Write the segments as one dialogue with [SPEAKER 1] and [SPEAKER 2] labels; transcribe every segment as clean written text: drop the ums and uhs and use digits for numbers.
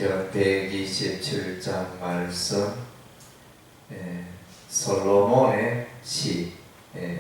[SPEAKER 1] 127장 말씀, 솔로몬의 시,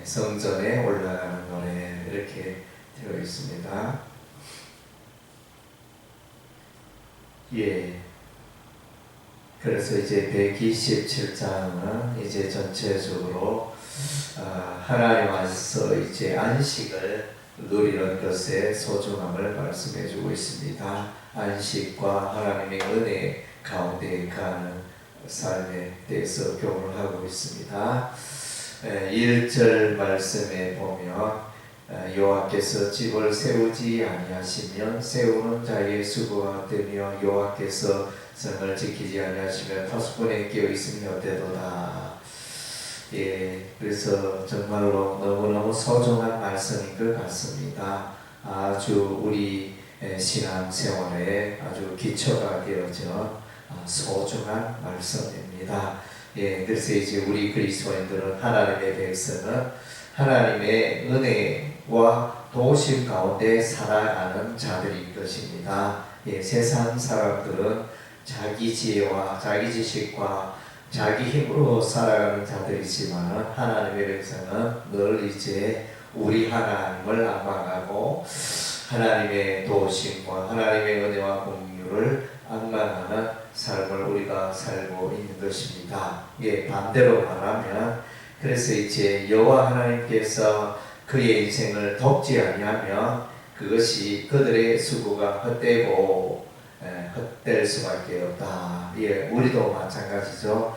[SPEAKER 1] 성전에 올라가는 노래 이렇게 되어 있습니다. 그래서 이제 127장은 이제 전체적으로 하나님 안에서 이제 안식을 누리는 것의 소중함을 말씀해주고 있습니다. 안식과 하나님의 은혜 가운데 가는 삶에 대해서 교훈을 하고 있습니다. 1절 말씀에 보면 여호와께서 집을 세우지 아니하시면 세우는 자의 수고가 되며 여호와께서 성을 지키지 아니하시면 파수꾼에 끼어 있으면 어때도다. 그래서 정말로 너무너무 소중한 말씀인 것 같습니다. 아주 우리 신앙생활에 아주 기초가 되어진 소중한 말씀입니다. 그래서 이제 우리 그리스도인들은 하나님의 백성은 하나님의 은혜와 도우심 가운데 살아가는 자들인 것입니다. 세상 사람들은 자기 지혜와 자기 지식과 자기 힘으로 살아가는 자들이지만 하나님의 백성은 늘 이제 우리 하나님을 앙망하고 하나님의 도우심과 하나님의 은혜와 공유를 앙망하는 삶을 우리가 살고 있는 것입니다. 반대로 말하면 그래서 이제 여호와 하나님께서 그의 인생을 돕지 아니하면 그것이 그들의 수고가 헛되고 헛될 수밖에 없다. 우리도 마찬가지죠.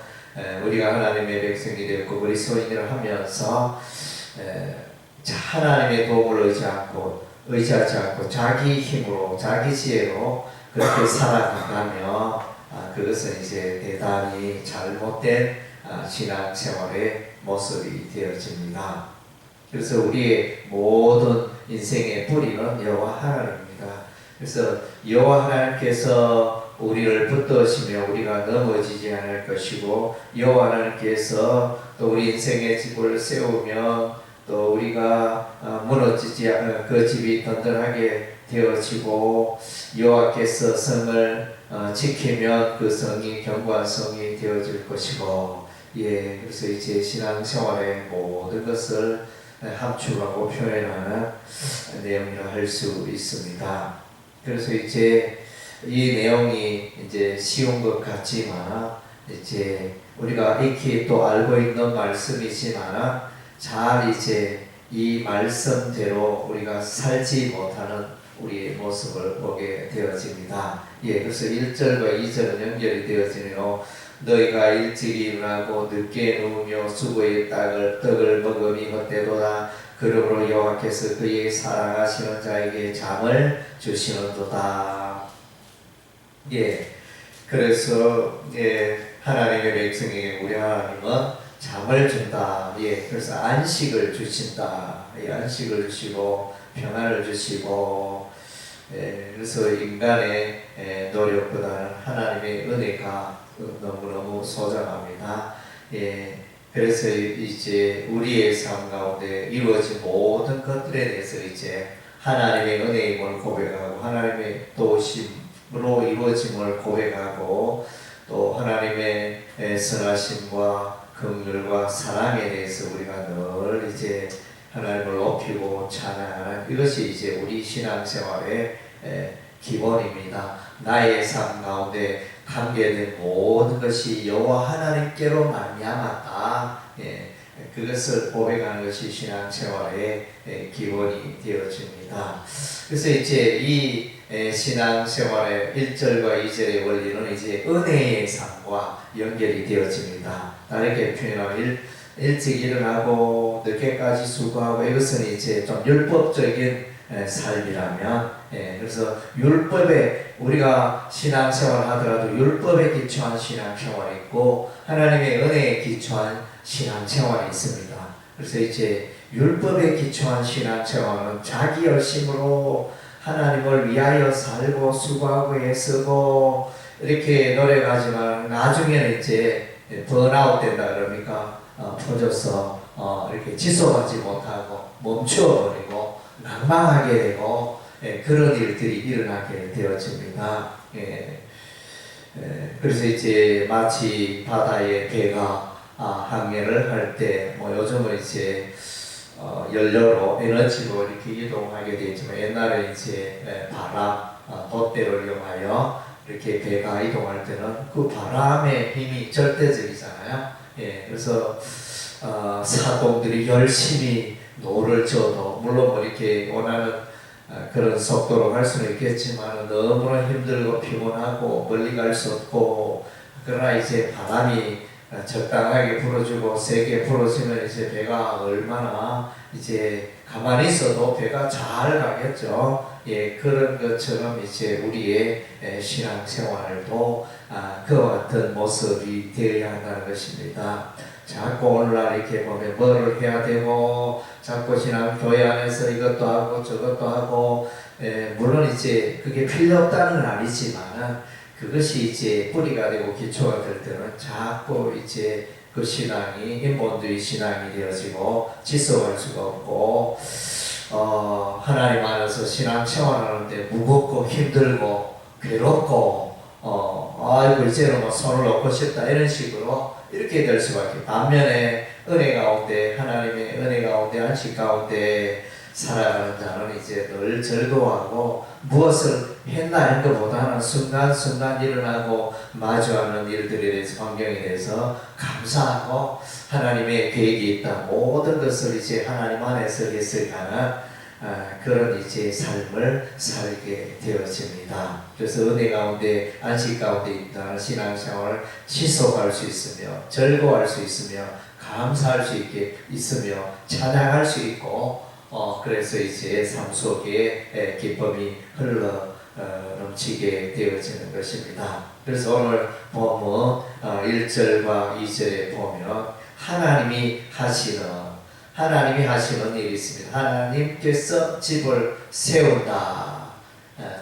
[SPEAKER 1] 우리가 하나님의 백성이 되었고 그리스도인을 하면서 하나님의 도움을 의지하지 않고 자기 힘으로 자기 지혜로 그렇게 살아간다면 그것은 이제 대단히 잘못된 신앙생활의 모습이 되어집니다. 그래서 우리의 모든 인생의 뿌리는 여호와 하나님입니다. 그래서 여호와 하나님께서 우리를 붙드시며 우리가 넘어지지 않을 것이고 여호와 하나님께서 또 우리 인생의 집을 세우며 또 우리가 무너지지 않은 그 집이 든든하게 되어지고 여호와께서 성을 지키면 그 성이 견고한 성이 되어질 것이고 그래서 이제 신앙생활의 모든 것을 함축하고 표현하는 내용이라 할 수 있습니다. 그래서 이제 이 내용이 이제 쉬운 것 같지만 이제 우리가 익히 또 알고 있는 말씀이지만 잘 이제 이 말씀대로 우리가 살지 못하는 우리의 모습을 보게 되어집니다. 그래서 1절과 2절은 연결이 되어지네요. 너희가 일찍 일어나고 늦게 누우며 수고의 떡을 먹음이 헛되도다. 그러므로 여호와께서 그의 사랑하시는 자에게 잠을 주시는도다. 그래서 하나님의 백성에게 우리 하나님은 잠을 준다. 그래서 안식을 주신다. 안식을 주시고 평안을 주시고 그래서 인간의 노력보다는 하나님의 은혜가 너무너무 소중합니다. 그래서 이제 우리의 삶 가운데 이루어진 모든 것들에 대해서 이제 하나님의 은혜임을 고백하고 하나님의 도우심으로 이루어짐을 고백하고 또 하나님의 선하심과 긍휼과 사랑에 대해서 우리가 늘 이제 하나님을 높이고 찬양하는 이것이 이제 우리 신앙생활의 기본입니다. 나의 삶 가운데 담겨진 모든 것이 여호와 하나님께로 말미암았다. 그것을 고백하는 것이 신앙생활의 기본이 되어집니다. 그래서 이제 이 신앙생활의 1절과 2절의 원리는 이제 은혜의 삶과 연결이 되어집니다. 다르게 표현하면 일찍 일어나고 늦게까지 수고하고 이것은 이제 좀 율법적인 삶이라면 그래서 율법에 우리가 신앙생활을 하더라도 율법에 기초한 신앙생활이 있고 하나님의 은혜에 기초한 신앙생활이 있습니다. 그래서 이제 율법에 기초한 신앙생활은 자기 열심으로 하나님을 위하여 살고 수고하고 애쓰고 이렇게 노력하지만 나중에는 이제 번아웃 된다 그러니까 퍼져서 이렇게 지속하지 못하고 멈춰버리고 낭망하게 되고 그런 일들이 일어나게 되어집니다. 그래서 이제 마치 바다에 배가 항해를 할 때 뭐 요즘은 이제 연료로 에너지로 이렇게 이동하게 되지만 옛날에 이제 바람 돛대를 이용하여 이렇게 배가 이동할 때는 그 바람의 힘이 절대적이잖아요. 예, 그래서 사공들이 열심히 노를 저어도 물론 뭐 이렇게 원하는 그런 속도로 갈 수는 있겠지만 너무나 힘들고 피곤하고 멀리 갈 수 없고, 그러나 이제 바람이 적당하게 불어주고 세게 불어주면 이제 배가 얼마나 이제 가만히 있어도 배가 잘 가겠죠. 예, 그런 것처럼 이제 우리의 신앙생활도 그와 같은 모습이 되어야 한다는 것입니다. 자꾸 오늘날 이렇게 보면 뭐를 해야 되고 자꾸 신앙교회 안에서 이것도 하고 저것도 하고, 물론 이제 그게 필요 없다는 건 아니지만 그것이 이제 뿌리가 되고 기초가 될 때는 자꾸 이제 그 신앙이 인본주의 신앙이 되어지고 지속할 수가 없고, 하나님 안에서 신앙 생활하는데 무겁고 힘들고 괴롭고 아이고 이제는 뭐 손을 놓고 싶다 이런 식으로 이렇게 될 수밖에. 반면에 은혜 가운데, 하나님의 은혜 가운데, 안식 가운데 살아가는 자는 이제 늘 즐거워하고 무엇을 했나 하는 것보다는 순간순간 일어나고 마주하는 일들에 대해서, 환경에 대해서 감사하고 하나님의 계획이 있다, 모든 것을 이제 하나님 안에서 해석하는 그런 이제 삶을 살게 되어집니다. 그래서 은혜 가운데, 안식 가운데 있다는 신앙생활을 지속할 수 있으며 즐거워할 수 있으며 감사할 수 있게 있으며 찬양할 수 있고, 그래서 이제 삶 속에 기쁨이 흘러 넘치게 되어지는 것입니다. 그래서 오늘 보면 1절과 2절에 보면 하나님이 하시는 일이 있습니다. 하나님께서 집을 세운다.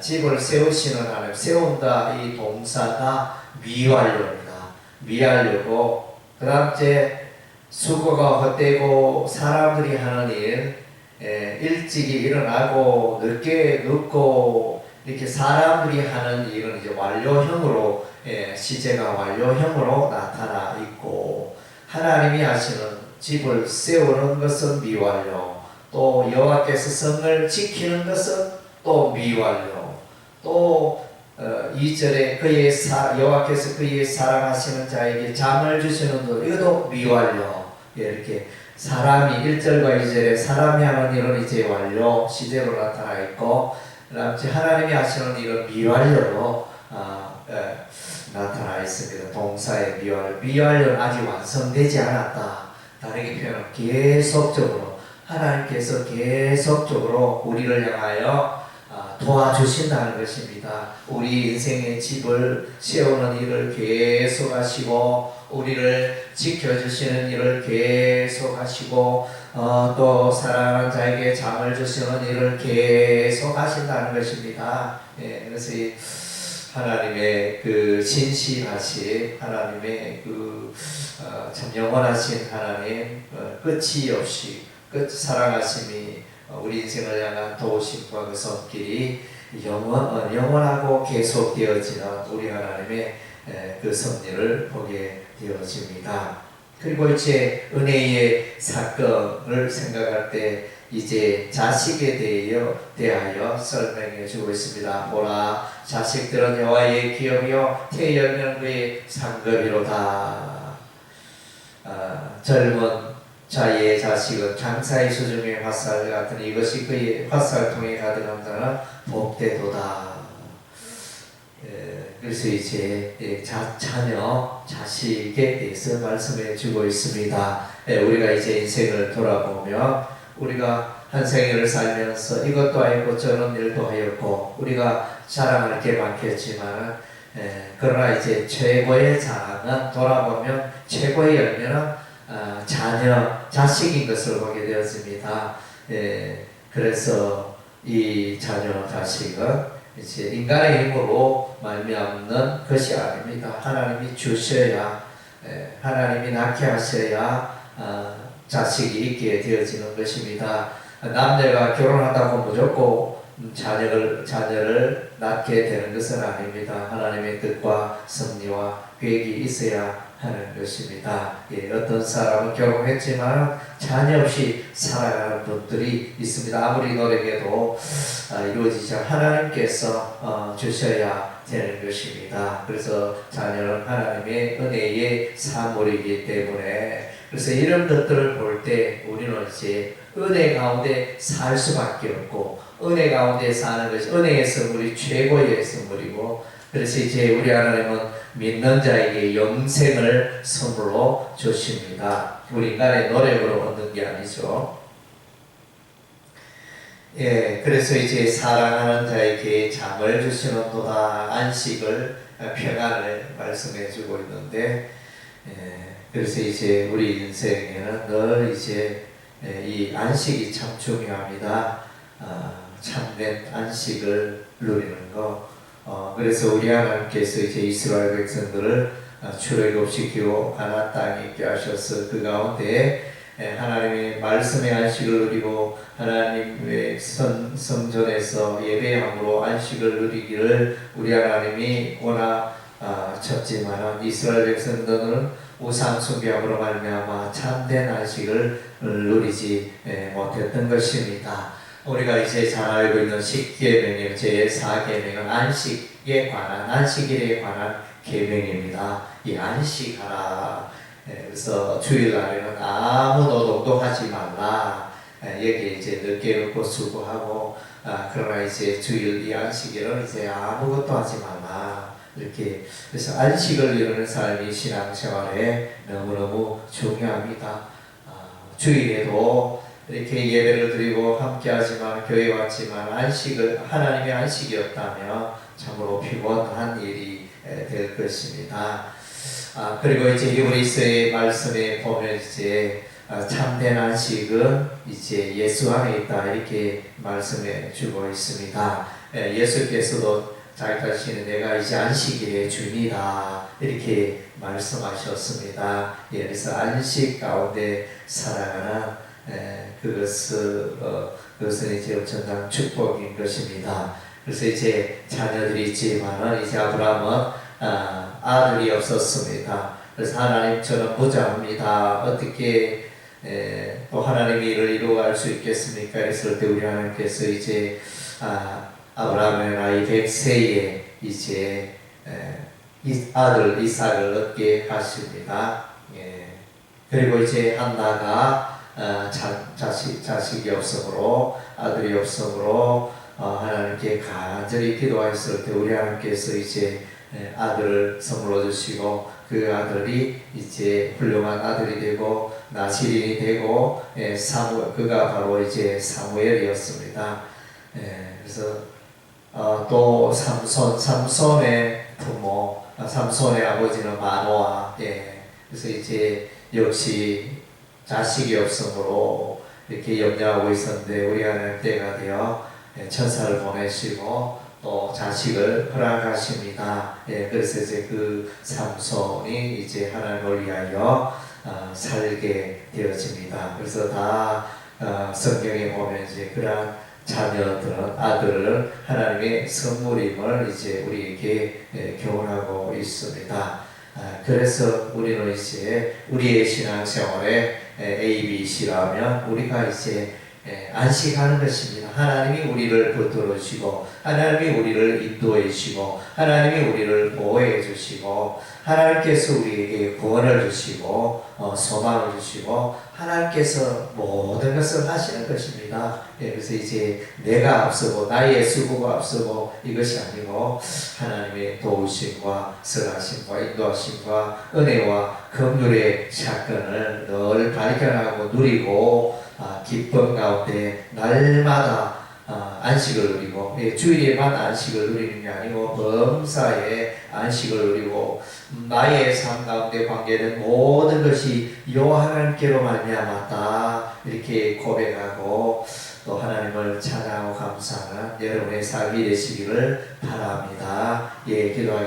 [SPEAKER 1] 집을 세우시는 하나님, 세운다 이 동사가 미완료입니다. 미완료고, 그 다음 째 수고가 헛되고 사람들이 하는 일, 일찍이 일어나고 늦게 눕고 이렇게 사람들이 하는 일은 이제 완료형으로, 시제가 완료형으로 나타나 있고, 하나님이 하시는 집을 세우는 것은 미완료, 또 여호와께서 성을 지키는 것은 또 미완료, 또 2절에 여호와께서 그의 사랑하시는 자에게 잠을 주시는 것, 이것도 미완료. 이렇게 사람이 1절과 2절에 사람이 하는 일은 이제 완료 시제로 나타나 있고, 그다음 하나님이 하시는 일은 미완료로 나타나 있습니다. 동사의 미완료는 아직 완성되지 않았다. 다르게 표현하면 계속적으로 하나님께서 계속적으로 우리를 향하여 도와주신다는 것입니다. 우리 인생의 집을 세우는 일을 계속하시고, 우리를 지켜주시는 일을 계속하시고, 또 사랑하는 자에게 잠을 주시는 일을 계속하신다는 것입니다. 그래서 하나님의 그 신실하신 하나님의 참 영원하신 하나님, 끝이 없이 사랑하심이 우리 인생을 향한 도우심과 그 손길이 영원하고 계속되어지는 우리 하나님의 그 섭리를 보게 되어집니다. 그리고 이제 은혜의 사건을 생각할 때 이제 자식에 대하여 설명해 주고 있습니다. 보라, 자식들은 여호와의 기업이요 태열면 그의 상급이로다. 젊은 자의 자식은 장사의 수중의 화살 같으니 이것이 그의 화살통에 가득한 자는 복되도다. 그래서 이제 자녀, 자식에 대해서 말씀해 주고 있습니다. 우리가 이제 인생을 돌아보면 우리가 한 생애를 살면서 이것도 하였고 저런 일도 하였고 우리가 자랑할 게 많겠지만, 그러나 이제 최고의 자랑은, 돌아보면 최고의 열매는 자녀, 자식인 것을 보게 되었습니다. 그래서 이 자녀, 자식은 이제 인간의 힘으로 말미암는 것이 아닙니다. 하나님이 주셔야, 하나님이 낳게 하셔야 자식이 있게 되어지는 것입니다. 남녀가 결혼한다고 무조건 자녀를 낳게 되는 것은 아닙니다. 하나님의 뜻과 섭리와 계획이 있어야 하는 것입니다. 어떤 사람은 결혼했지만 자녀 없이 살아가는 분들이 있습니다. 아무리 노력해도 이루어지지 않아 하나님께서 주셔야 되는 것입니다. 그래서 자녀는 하나님의 은혜의 산물이기 때문에, 그래서 이런 것들을 볼 때 우리는 이제 은혜 가운데 살 수밖에 없고, 은혜 가운데 사는 것이 은혜의 선물이 최고의 선물이고, 그래서 이제 우리 하나님은 믿는 자에게 영생을 선물로 주십니다. 우리 인간의 노력으로 얻는 게 아니죠. 그래서 이제 사랑하는 자에게 잠을 주시는도다, 안식을, 평안을 말씀해 주고 있는데, 그래서 이제 우리 인생에는 늘 이제 이 안식이 참 중요합니다. 참된 안식을 누리는 것. 그래서 우리 하나님께서 이제 이스라엘 백성들을 출애굽시키고 가나안 땅에 있게 하셔서 그 가운데 하나님의 말씀의 안식을 누리고 하나님의 성전에서 예배함으로 안식을 누리기를 우리 하나님이 원하셨지만, 이스라엘 백성들은 우상 숭배함으로 말미암아 참된 안식을 누리지 못했던 것입니다. 우리가 이제 잘 알고 있는 10계명의 제4계명은 안식에 관한, 안식일에 관한 계명입니다. 이 안식하라. 그래서 주일날에는 아무 노동도 하지 말라. 여기 이제 늦게 먹고 수고하고, 그러나 이제 주일 이 안식일은 이제 아무것도 하지 말라. 이렇게, 그래서 안식을 이루는 삶이 신앙생활에 너무너무 중요합니다. 주일에도 이렇게 예배를 드리고 함께하지만, 교회 왔지만 하나님의 안식이 없다면 참으로 피곤한 일이 될 것입니다. 그리고 이제 히브리서의 말씀에 보면 이제 참된 안식은 이제 예수 안에 있다, 이렇게 말씀해 주고 있습니다. 예수께서도 자기 자신은 내가 이제 안식일의 주인이다, 이렇게 말씀하셨습니다. 그래서 안식 가운데 살아가는 그것은 이제 엄청난 축복인 것입니다. 그래서 이제 자녀들이 있지만은, 이제 아브라함은 아들이 없었습니다. 그래서 하나님 저는 무자입니다. 어떻게 또 하나님이 이를 이루어갈 수 있겠습니까? 했을 때 우리 하나님께서 이제 아브라함의 나이 100세에 이제 아들 이삭을 얻게 하십니다. 그리고 이제 한나가 자식이 없으므로, 아들이 없으므로 하나님께 간절히 기도했을 때 우리 하나님께서 이제 아들을 선물로 주시고, 그 아들이 이제 훌륭한 아들이 되고 나시린이 되고, 그가 바로 이제 사무엘이었습니다. 그래서 또 삼손의 부모, 삼손의 아버지는 마노아. 그래서 이제 역시 자식이 없으므로 이렇게 염려하고 있었는데, 우리 하나님 때가 되어 천사를 보내시고 또 자식을 허락하십니다. 그래서 이제 그 삼손이 이제 하나님을 위하여 살게 되어집니다. 그래서 다 성경에 보면 이제 그러한 자녀들은, 아들을 하나님의 선물임을 이제 우리에게 교훈하고 있습니다. 그래서 우리는 이제 우리의 신앙생활에 ABC라면 우리가 이제 안식하는 것입니다. 하나님이 우리를 붙들어 주시고, 하나님이 우리를 인도해 주시고, 하나님이 우리를 보호해 주시고, 하나님께서 우리에게 구원을 주시고 소망을 주시고, 하나님께서 모든 것을 하시는 것입니다. 그래서 이제 내가 앞서고 나의 수고가 앞서고 이것이 아니고, 하나님의 도우심과 선하심과 인도하심과 은혜와 긍휼의 사건을 늘 발견하고 누리고, 기쁨 가운데 날마다 안식을 누리고, 주일에만 안식을 누리는 게 아니고 범사에 안식을 누리고, 나의 삶 가운데 관계된 모든 것이 여호와 하나님께로 말미암았다, 이렇게 고백하고 또 하나님을 찬양하고 감사하는 여러분의 삶이 되시기를 바랍니다. 기도하겠습니다.